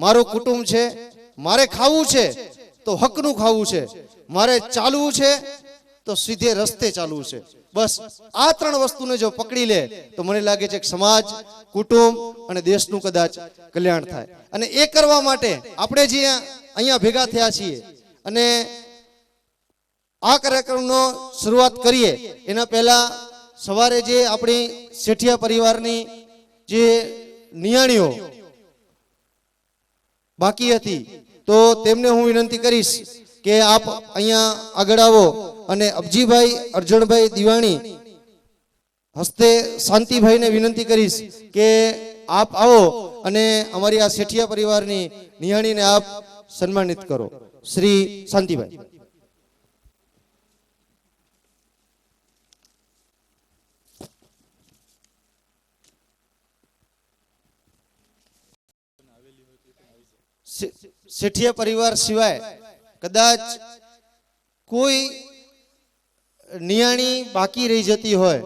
મારું કુટુંબ છે, મારે ખાવું છે તો હકનું ખાવું છે, મારે ચાલવું છે તો સીધે રસ્તે ચાલવું છે. બસ આ ત્રણ વસ્તુને જો પકડી લે તો મને લાગે છે કે સમાજ, કુટુંબ અને દેશનું કદાચ કલ્યાણ થાય. અને એ કરવા માટે આપણે જે અહીંયા ભેગા થયા છીએ અને આ કાર્યક્રમનો શરૂઆત કરીએ એના પહેલા સવારે જે આપણી શેઠિયા પરિવારની જે નિયાણીઓ બાકી હતી તો તેમને હું વિનંતી કરીશ કે આપ અહીંયા આગળ આવો અને અબજીભાઈ અર્જણભાઈ દિવાણી હસ્તે શાંતિભાઈને વિનંતી કરીશ કે આપ આવો અને અમારી આ શેઠિયા પરિવારની નિયાણીને આપ સન્માનિત કરો. શ્રી શાંતિભાઈ. શેઠિયા પરિવાર સિવાય કદાચ કોઈ નિયાણી બાકી રહી જતી હોય,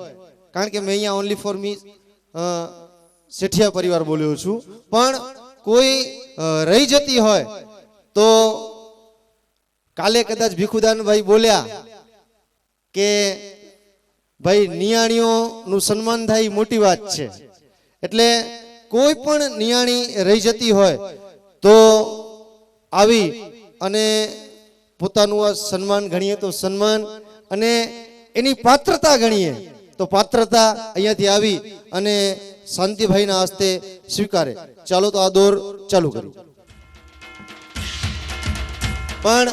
કારણ કે મેં અહીંયા ઓનલી ફોર મી શેઠિયા પરિવાર બોલ્યો છું, પણ કોઈ રહી જતી હોય તો કાલે કદાચ ભીખુદાનભાઈ બોલ્યા કે ભાઈ નિયાણીઓનું સન્માન થાય મોટી વાત છે. એટલે કોઈ પણ નિયાણી રહી જતી હોય તો આવી અને પોતાનું આ સન્માન ગણીએ તો સન્માન અને એની પાત્રતા ગણીએ તો પાત્રતા અહીંયાથી આવી અને શાંતિભાઈના હસ્તે સ્વીકારે. ચાલો તો આ દોર ચાલુ કરીએ. પણ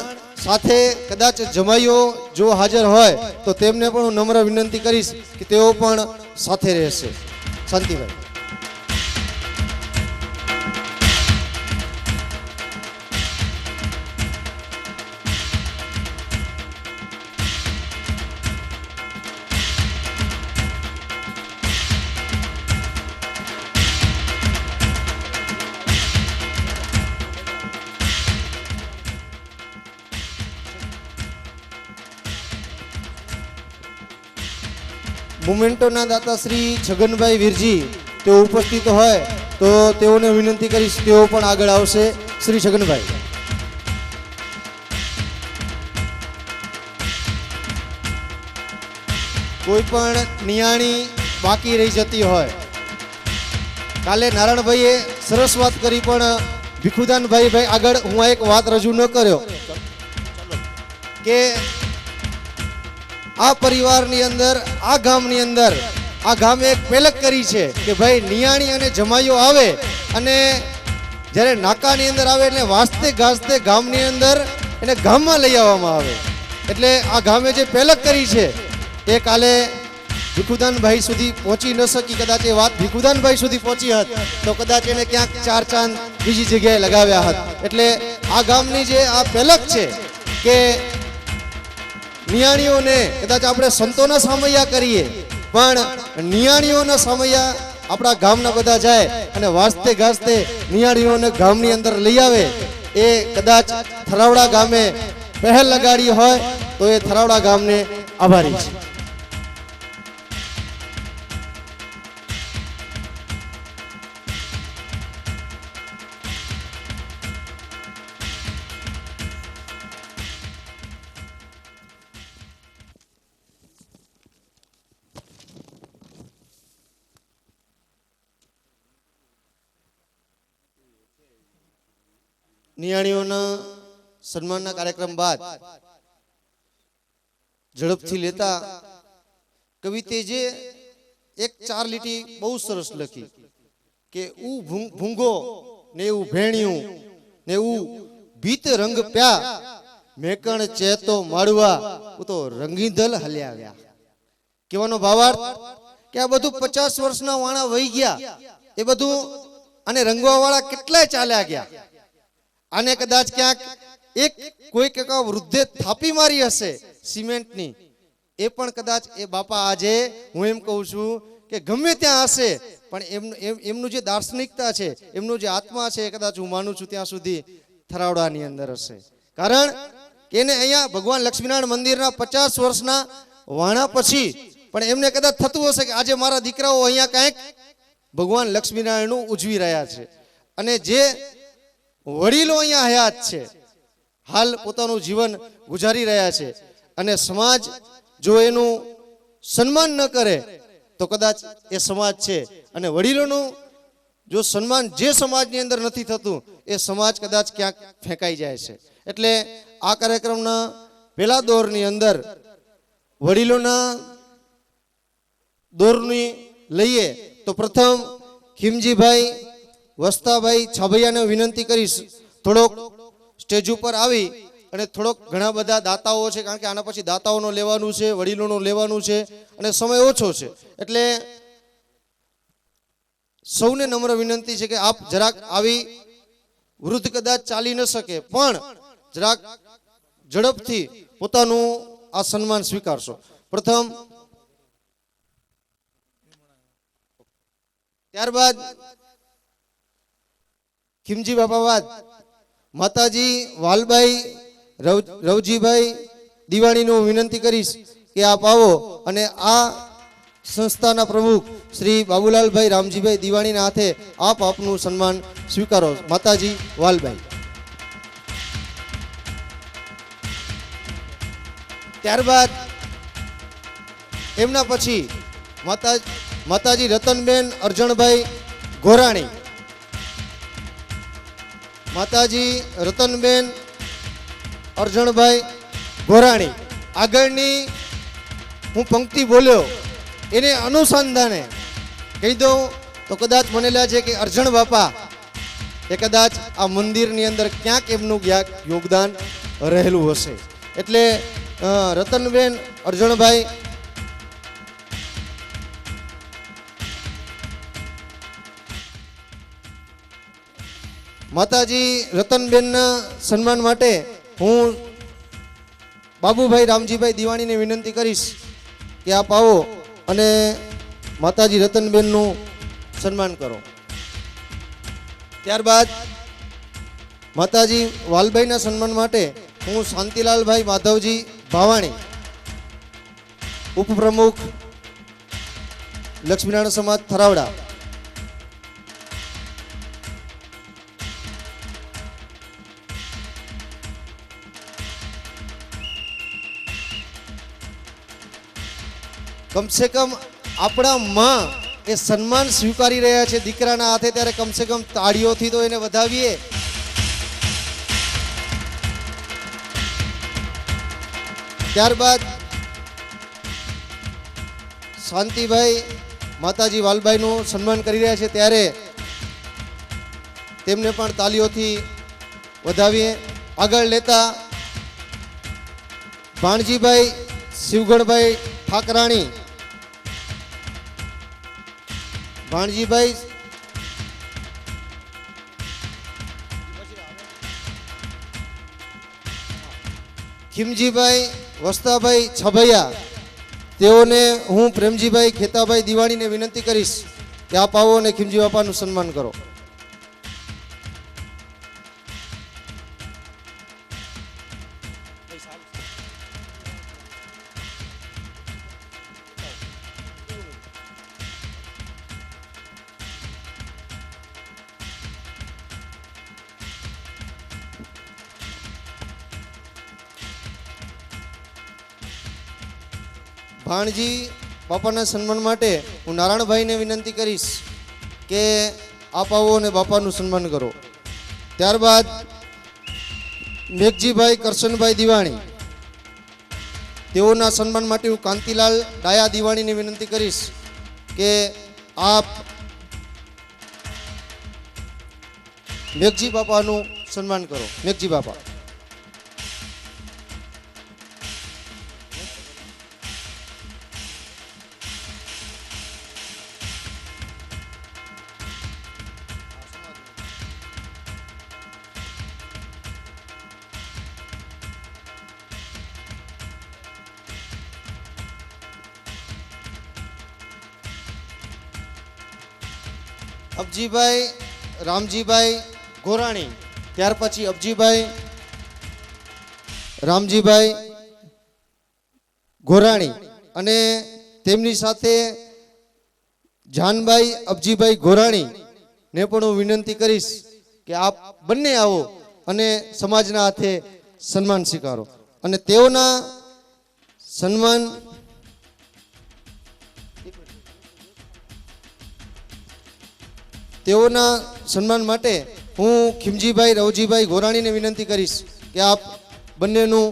સાથે કદાચ જમાઈઓ જો હાજર હોય તો તેમને પણ હું નમ્ર વિનંતી કરીશ કે તેઓ પણ સાથે રહેશે. શાંતિભાઈ. મોમેન્ટોના દાતા શ્રી છગનભાઈ વીરજી તેઓ ઉપસ્થિત હોય તો તેઓને વિનંતી કરીશ તેઓ પણ આગળ આવશે. શ્રી છગનભાઈ. કોઈ પણ નિયાણી બાકી રહી જતી હોય, કાલે નારાયણભાઈએ સરસ વાત કરી પણ ભીખુદાનભાઈ આગળ હું એક વાત રજૂ ન કર્યો કે આ પરિવારની અંદર, આ ગામની અંદર, આ ગામે એક પહેલક કરી છે કે ભાઈ નિયાણી અને જમાઈઓ આવે અને જ્યારે નાકાની અંદર આવે એટલે વાસ્તે ગાસ્તે ગામની અંદર એને ગામમાં લઈ આવવામાં આવે. એટલે આ ગામે જે પહેલક કરી છે એ કાલે ભીખુદાનભાઈ સુધી પહોંચી ન શકી. કદાચ એ વાત ભીખુદાનભાઈ સુધી પહોંચી હોત તો કદાચ એને ક્યાંક ચાર ચાંદ બીજી જગ્યાએ લગાવ્યા હોત. એટલે આ ગામની જે આ પહેલક છે કે નિયાણીઓને કદાચ આપણે સંતોના સામૈયા કરીએ પણ નિયાણીઓના સામૈયા આપણા ગામના બધા જાય અને વાસ્તે ગાસ્તે નિયાણીઓને ગામની અંદર લઈ આવે. એ કદાચ થરાવડા ગામે પહેલ લગાડી હોય તો એ થરાવડા ગામને આભારી છે. નિયાણીઓના સન્માનના કાર્યક્રમ બાદ ઝડપથી લેતા કવિ તેજે એક ચાર લીટી બહુ સરસ લખી કે ઉ ભૂંગો ને એવું ભેણ્યું ને એવું ભીત રંગ પ્યા મેકણ ચેતો માળવા તો રંગીધલ હલ્યા ગયા. કહેવાનો ભાવાર્થ કે આ બધું 50 વર્ષના વાણા વહી ગયા, એ બધું અને રંગવા વાળા કેટલાય ચાલ્યા ગયા. આને કદાચ ક્યાંક એક કોઈ વૃદ્ધે થાપી મારી હશે સિમેન્ટની, એ પણ કદાચ એ બાપા આજે હું એમ કહું છું કે ગમે ત્યાં હશે પણ એમનું જે દાર્શનિકતા છે, એમનું જે આત્મા છે, કદાચ હું માનું છું ત્યાં સુધી થરાવડાની અંદર હશે. કારણ કે એને અહીંયા ભગવાન લક્ષ્મીનારાયણ મંદિરના 50 વર્ષના વાણા પછી પણ એમને કદાચ થતું હશે કે આજે મારા દીકરાઓ અહીંયા કંઈક ભગવાન લક્ષ્મીનારાયણનું ઉજવી રહ્યા છે. અને જે વડીલો અહીંયા હયાત છે, હાલ પોતાનું જીવન ગુજારી રહ્યા છે, અને સમાજ જો એનું સન્માન ન કરે તો કદાચ એ સમાજ છે, અને વડીલોનું જો સન્માન જે સમાજની અંદર નથી થતું એ સમાજ કદાચ ક્યાંક ફેંકાઈ જાય છે. એટલે આ કાર્યક્રમના પહેલા દોરની અંદર વડીલોના દોરની લઈએ તો પ્રથમ ખીમજીભાઈ વસ્તાભાઈ છાભૈયાને વિનંતી કરીશ થોડોક સ્ટેજ ઉપર આવી અને થોડોક ઘણા બધા દાતાઓ છે, કારણ કે આના પછી દાતાઓનું લેવાનું છે, વડીલોનું લેવાનું છે, અને સમય ઓછો છે, એટલે સૌને નમ્ર વિનંતી છે કે આપ જરાક આવી વૃદ્ધ કદાચ ચાલી ન શકે પણ જરાક ઝડપથી પોતાનું આ સન્માન સ્વીકારશો. પ્રથમ ત્યારબાદ ખીમજી બાપા બાદ માતાજી વાલબાઈ રવજીભાઈ દિવાણીનું વિનંતી કરીશ કે આપ આવો અને આ સંસ્થાના પ્રમુખ શ્રી બાબુલાલભાઈ રામજીભાઈ દિવાણીના હાથે આપ આપનું સન્માન સ્વીકારો. માતાજી વાલભાઈ. ત્યારબાદ એમના પછી માતાજી રતનબેન અરજણભાઈ ગોરાણી. માતાજી રતનબેન અરજણભાઈ ગોરાણી. આગળની હું પંક્તિ બોલ્યો એને અનુસંધાને કહી દઉં તો કદાચ મને લાગે છે કે અરજણ બાપા એ કદાચ આ મંદિરની અંદર ક્યાંક એમનું યોગદાન રહેલું હશે. એટલે રતનબેન અરજણભાઈ માતાજી રતનબેનના સન્માન માટે હું બાબુભાઈ રામજીભાઈ દિવાણીને વિનંતી કરીશ કે આપ આવો અને માતાજી રતનબેનનું સન્માન કરો. ત્યારબાદ માતાજી વાલભાઈના સન્માન માટે હું શાંતિલાલભાઈ માધવજી ભાવાણી, ઉપપ્રમુખ લક્ષ્મીનારાયણ સમાજ થરાવડા. કમસે કમ આપણા માં એ સન્માન સ્વીકારી રહ્યા છે દીકરાના હાથે, ત્યારે કમસે કમ તાળીઓથી તો એને વધાવીએ. ત્યારબાદ શાંતિભાઈ માતાજી વાલભાઈનું સન્માન કરી રહ્યા છે, ત્યારે તેમને પણ તાળીઓથી વધાવીએ. આગળ લેતા ભાણજીભાઈ શિવગણભાઈ ઠાકરાણી. ભાણજીભાઈ ખીમજીભાઈ વસ્તાભાઈ છભૈયા, તેઓને હું પ્રેમજીભાઈ ખેતાભાઈ દિવાણીને વિનંતી કરીશ કે આપ આવો અને ખીમજી બાપાનું સન્માન કરો. ભાણજી બાપાના સન્માન માટે હું નારાયણભાઈને વિનંતી કરીશ કે આપ આવો અને બાપાનું સન્માન કરો. ત્યારબાદ મેઘજીભાઈ કરશનભાઈ દિવાણી, તેઓના સન્માન માટે હું કાંતિલાલ ડાયા દિવાણીને વિનંતી કરીશ કે આપ મેઘજી બાપાનું સન્માન કરો. મેઘજી બાપા. અબજીભાઈ રામજીભાઈ ગોરાણી, ત્યાર પછી અબજીભાઈ રામજીભાઈ ગોરાણી અને તેમની સાથે જાનભાઈ અબજીભાઈ ગોરાણી ને પણ હું વિનંતી કરીશ કે આપ બંને આવો અને સમાજના હાથે સન્માન સ્વીકારો અને તેઓના સન્માન માટે હું ખીમજીભાઈ રવજીભાઈ ગોરાણીને વિનંતી કરીશ કે આપ બંનેનું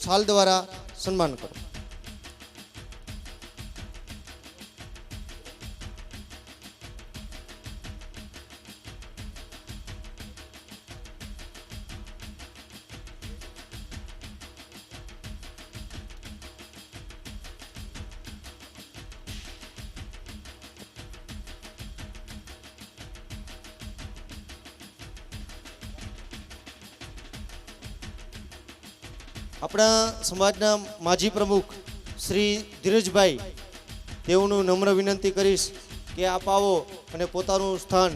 શાલ દ્વારા સન્માન કરો. આપણા સમાજના માજી પ્રમુખ શ્રી ધીરજભાઈ તેઓનું નમ્ર વિનંતી કરીશ કે આપ આવો અને પોતાનું સ્થાન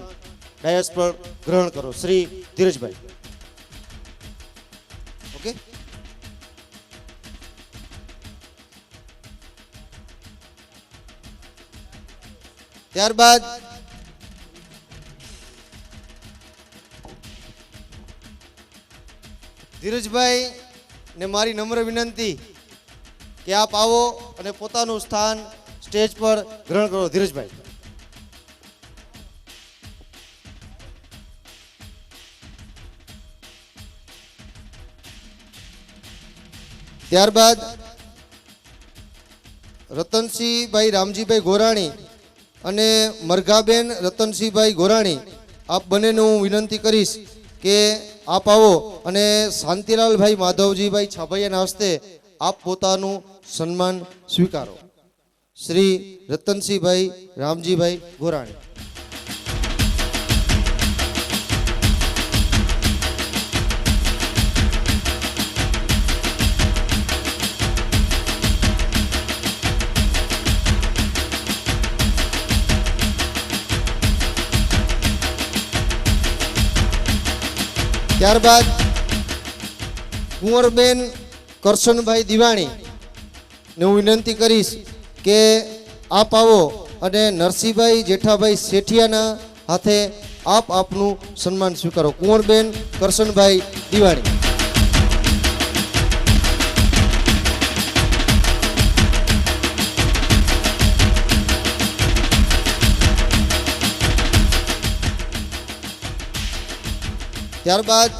ડાયસ પર ગ્રહણ કરો. શ્રી ધીરજભાઈ. ઓકે. ત્યારબાદ ધીરજભાઈ ને મારી નમ્ર વિનંતી કે આપ આવો અને પોતાનું સ્થાન સ્ટેજ પર ગ્રહણ કરો. ધીરજભાઈ. ત્યારબાદ રતનસિંહભાઈ રામજીભાઈ ગોરાણી અને મરઘાબેન રતનસિંહભાઈ ગોરાણી આપ બંનેને હું વિનંતી કરીશ કે આપ આવો અને શાંતિલાલભાઈ માધવજીભાઈ છાભૈયાના હસ્તે આપ પોતાનું સન્માન સ્વીકારો. શ્રી રતનસિંહભાઈ રામજીભાઈ ગોરાણી. ત્યારબાદ કુંવરબેન કરશનભાઈ દિવાણી ને હું વિનંતી કરીશ કે આપ આવો અને નરસિંહભાઈ જેઠાભાઈ શેઠિયાના હાથે આપ આપનું સન્માન સ્વીકારો. કુંવરબેન કરશનભાઈ દિવાણી. ત્યારબાદ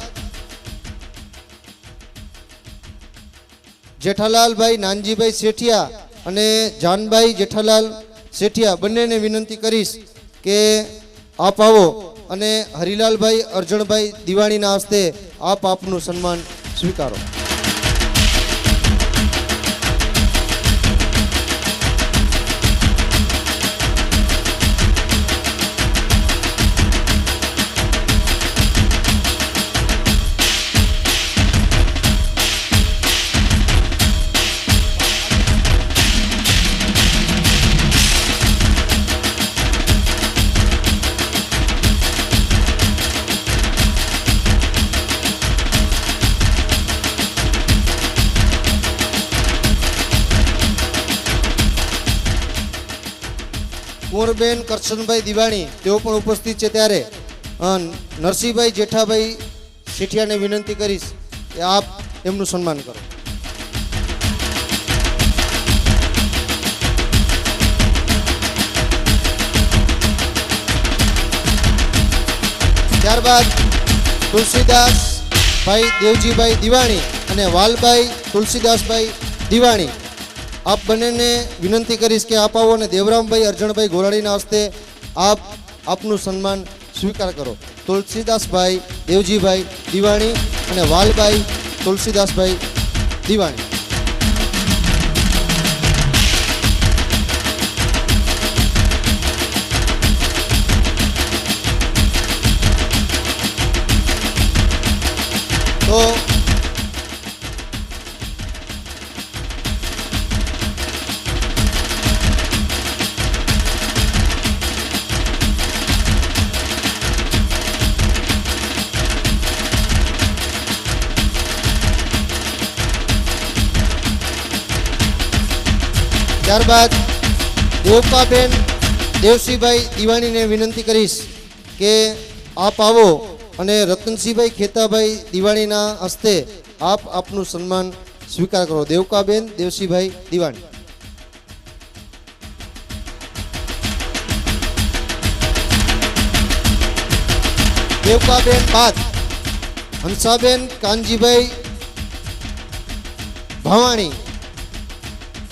જેઠાલાલભાઈ નાનજીભાઈ શેઠિયા અને જાનભાઈ જેઠાલાલ શેઠિયા બંનેને વિનંતી કરીશ કે આપ આવો અને હરિલાલભાઈ અરજણભાઈ દિવાણીના હસ્તે આપ આપનું સન્માન સ્વીકારો. કુંવરબેન કરશનભાઈ દિવાણી તેઓ પણ ઉપસ્થિત છે ત્યારે નરસિંહભાઈ જેઠાભાઈ શેઠિયાને વિનંતી કરીશ કે આપ એમનું સન્માન કરો. ત્યારબાદ તુલસીદાસભાઈ દેવજીભાઈ દિવાણી અને વાલભાઈ તુલસીદાસભાઈ દિવાણી આપ બંનેને વિનંતી કરીશ કે આપ આવો અને દેવરામભાઈ અરજણભાઈ ગોરાણીના હસ્તે આપ આપનું સન્માન સ્વીકાર કરો. તુલસીદાસભાઈ દેવજીભાઈ દિવાણી અને વાલભાઈ તુલસીદાસભાઈ દિવાણી. તો ત્યારબાદ દેવકાબેન દેવસિંહભાઈ દિવાણીને વિનંતી કરીશ કે આપ આવો અને રતનસિંહભાઈ ખેતાભાઈ દિવાણીના હસ્તે આપ આપનું સન્માન સ્વીકાર કરો. દેવકાબેન દેવસિંહભાઈ દિવાણી. દેવકાબેન બાદ હંસાબેન કાનજીભાઈ ભાવાણી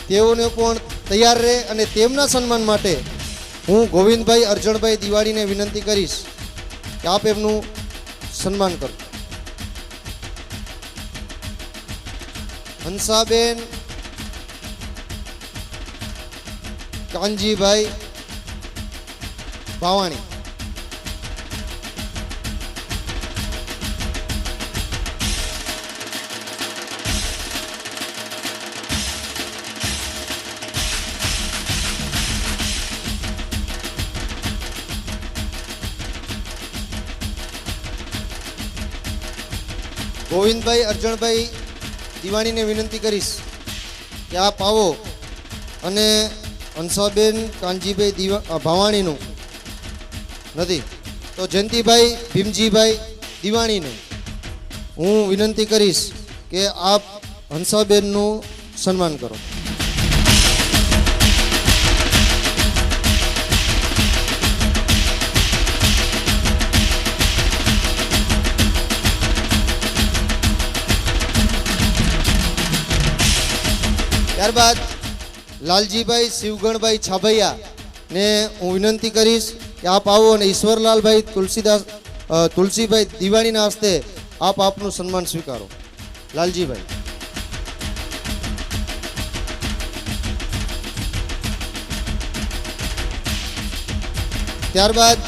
તેઓને પણ તૈયાર રહે અને તેમના સન્માન માટે હું ગોવિંદભાઈ અરજણભાઈ દિવાળીને વિનંતી કરીશ કે આપ એમનું સન્માન કરો. હંસાબેન કાનજીભાઈ ભાવાણી. ગોવિંદભાઈ અરજણભાઈ દિવાણીને વિનંતી કરીશ કે આપ આવો અને હંસાબેન કાનજીભાઈ ભાવાણીનું નથી તો જયંતિભાઈ ભીમજીભાઈ દિવાણીને હું વિનંતી કરીશ કે આપ હંસાબેનનું સન્માન કરો. ત્યારબાદ લાલજીભાઈ શિવગણભાઈ છાભૈયા ને હું વિનંતી કરીશ કે આપ આવો અને ઈશ્વરલાલભાઈ તુલસીભાઈ દિવાણીના હસ્તે આપ આપનું સન્માન સ્વીકારો. લાલજીભાઈ. ત્યારબાદ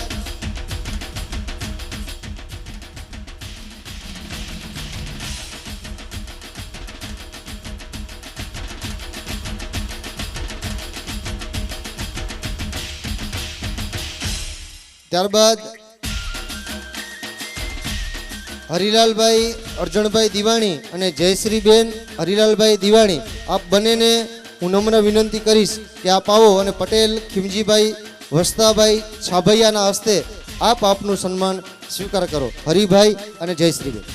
હરિલાલભાઈ અરજણભાઈ દિવાણી અને જયશ્રીબેન હરિલાલભાઈ દિવાણી આપ બંનેને હું નમ્ર વિનંતી કરીશ કે આપ આવો અને પટેલ ખીમજીભાઈ વસ્તાભાઈ છાભૈયાના હસ્તે આપ આપનું સન્માન સ્વીકાર કરો. હરિભાઈ અને જયશ્રીબેન.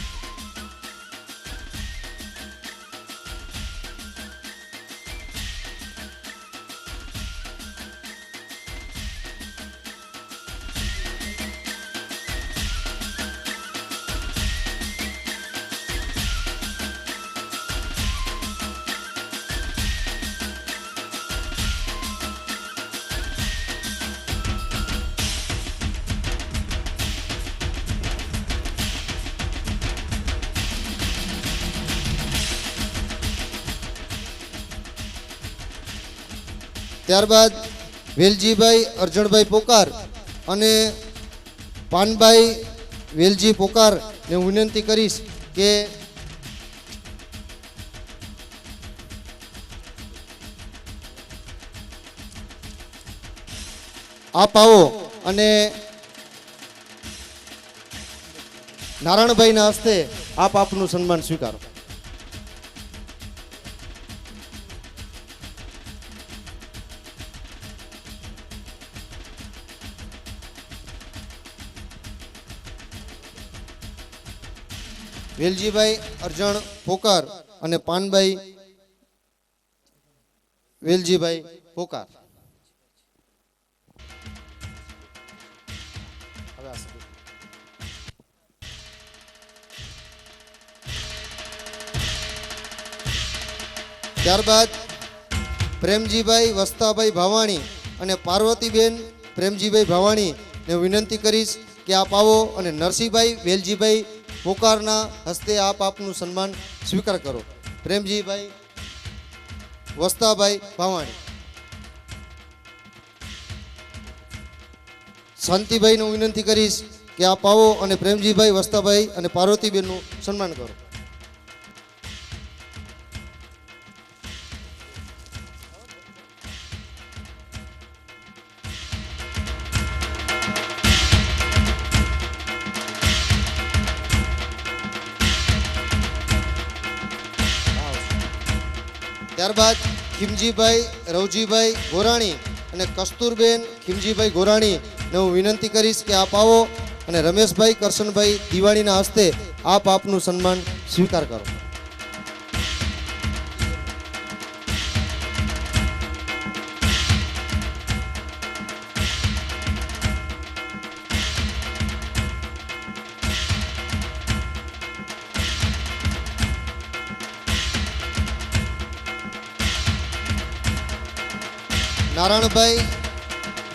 ત્યારબાદ વેલજીભાઈ અરજણભાઈ પોકાર અને પાનભાઈ વેલજી પોકાર ને હું વિનંતી કરીશ કે આપ આવો અને નારાયણભાઈના હસ્તે આપ આપનું સન્માન સ્વીકારો. વેલજીભાઈ અરજણ પોકાર અને પાનભાઈ વેલજીભાઈ પોકાર. ત્યારબાદ પ્રેમજીભાઈ વસ્તાભાઈ ભાવાણી અને પાર્વતીબેન પ્રેમજીભાઈ ભાવાણી ને વિનંતી કરીશ કે આપ આવો અને નરસિંહભાઈ વેલજીભાઈ પોકારના હસ્તે આપ આપનું સન્માન સ્વીકાર કરો. પ્રેમજીભાઈ વસ્તાભાઈ ભાવાણી. શાંતિભાઈને હું વિનંતી કરીશ કે આપ આવો અને પ્રેમજીભાઈ વસ્તાભાઈ અને પાર્વતીબેનનું સન્માન કરો. ત્યારબાદ ખીમજીભાઈ રવજીભાઈ ગોરાણી અને કસ્તુરબેન ખીમજીભાઈ ગોરાણી ને હું વિનંતી કરીશ કે આપ આવો અને રમેશભાઈ કરશનભાઈ દિવાળીના હસ્તે આપ આપનું સન્માન સ્વીકાર કરો. નારાયણભાઈ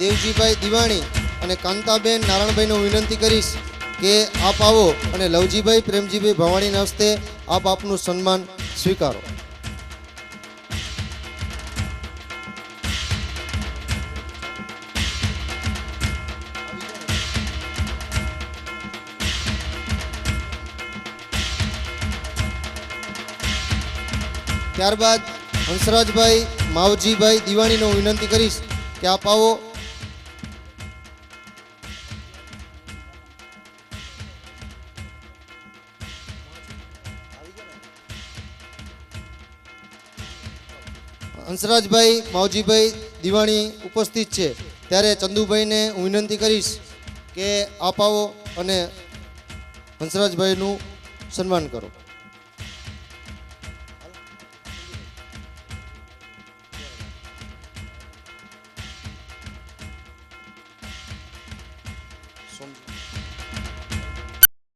દેવજીભાઈ દિવાણી અને કાંતાબેન નારાયણભાઈને હું વિનંતી કરીશ કે આપ આવો અને લવજીભાઈ પ્રેમજીભાઈ ભવાણીના હસ્તે આપ આપનું સન્માન સ્વીકારો. ત્યારબાદ હંસરાજભાઈ માવજીભાઈ દિવાણીને હું વિનંતી કરીશ કે આપ આવો. હંસરાજભાઈ માવજીભાઈ દિવાણી ઉપસ્થિત છે ત્યારે ચંદુભાઈને હું વિનંતી કરીશ કે આપ આવો અને હંસરાજભાઈનું સન્માન કરો.